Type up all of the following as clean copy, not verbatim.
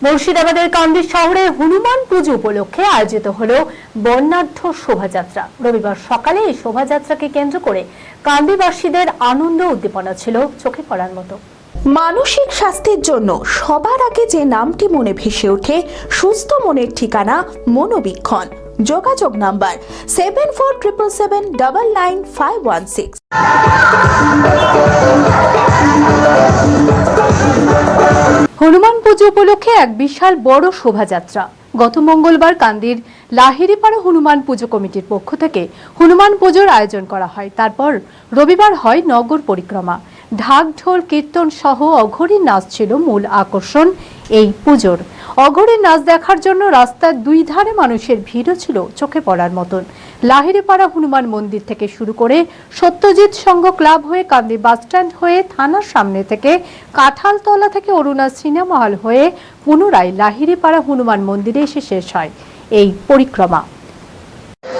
মুর্শিদাবাদের কান্দি শহরে হনুমান পুজো উপলক্ষে আয়োজিত হলো বর্ণাঢ্য শোভাযাত্রা। রবিবার সকালে এই শোভাযাত্রাকে কেন্দ্র করে কান্দিবাসীদের আনন্দ উদ্দীপনা ছিল চোখে পড়ার মতো। মানসিক স্বাস্থ্যের জন্য সবার আগে যে নামটি মনে ভেসে ওঠে, সুস্থ মনের ঠিকানা মনোবীক্ষণ। যোগাযোগ নাম্বার 7477799516। হনুমান পুজো উপলক্ষে এক বিশাল বড় শোভাযাত্রা গত মঙ্গলবার কান্দির লাহিড়িপাড়া হনুমান পুজো কমিটির পক্ষ থেকে হনুমান পুজোর আয়োজন করা হয়। তারপর রবিবার হয় নগর পরিক্রমা। ঢাক ঢোল কীর্তন সহ অঘোরীর নাচ ছিল মূল আকর্ষণ এই পুজোর। অঘোরীর নাচ দেখার জন্য রাস্তার দুই ধারে মানুষের ভিড়ও ছিল চোখে পড়ার মতন। লাহিড়িপাড়া হনুমান মন্দির থেকে শুরু করে সত্যজিৎ সংঘ ক্লাব হয়ে কান্দি বাসস্ট্যান্ড হয়ে থানার সামনে থেকে কাঁঠালতলা থেকে অরুণা সিনেমা হল হয়ে পুনরায় লাহিড়িপাড়া হনুমান মন্দিরে এসে শেষ হয় এই পরিক্রমা।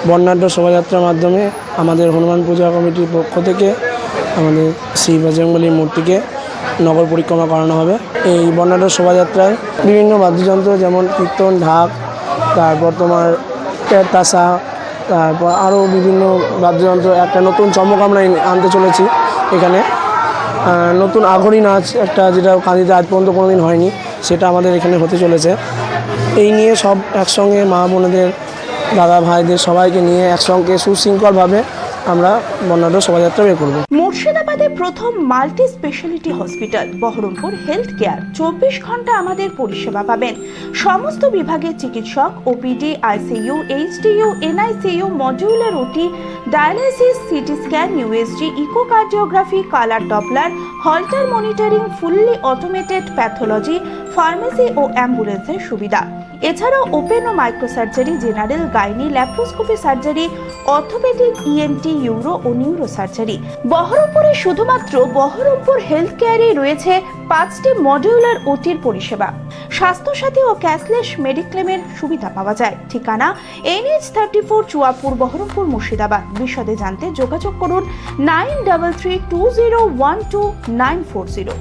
বর্ণাঢ্য শোভাযাত্রার মাধ্যমে আমাদের হনুমান পূজা কমিটির পক্ষ থেকে আমাদের শ্রী বজরংবলীর মূর্তিকে নগর পরিক্রমা করানো হবে। এই বর্ণাঢ্য শোভাযাত্রায় বিভিন্ন বাদ্যযন্ত্র যেমন কীর্তন, ঢাক, তারপর তোমার তাসা, তারপর আরও বিভিন্ন বাদ্যযন্ত্র, একটা নতুন চমক আমরা আনতে চলেছি এখানে। নতুন আঘোরী নাচ একটা, যেটা কান্দিতে আজ পর্যন্ত কোনোদিন হয়নি, সেটা আমাদের এখানে হতে চলেছে। এই নিয়ে সব একসঙ্গে মা বোনেদের, দাদা ভাইদের সবাইকে নিয়ে একসঙ্গে সুশৃঙ্খলভাবে আমরা বর্ণাঢ্য শোভাযাত্রা বের করব। মুর্শিদাবাদে প্রথম multi speciality hospital Baharampur health care 24 ঘন্টা আমাদের পরিষেবা পাবেন। সমস্ত বিভাগের চিকিৎসক, OPD, ICU, HDU, NICU, modular OT, dialysis, CT scan, USG, echocardiography, colour doppler, Holter monitoring, fully automated pathology, pharmacy ও অ্যাম্বুলেন্সের সুবিধা। এছাড়াও ওপেন ও micro surgery, general, gynae, laparoscopy surgery, orthopaedic, ENT, uro ও নিউরো সার্জারি। বহরমপুরে শুধুমাত্র Baharampur health কেয়ারে রয়েছে 5টি মডিউলার ওটির পরিষেবা। স্বাস্থ্যসাথী ও ক্যাশলেস মেডিক্লেমের সুবিধা পাওয়া যায়। ঠিকানা NH34 চুয়াপুর, বহরমপুর, মুর্শিদাবাদ। বিশদে জানতে যোগাযোগ করুন 9332012940।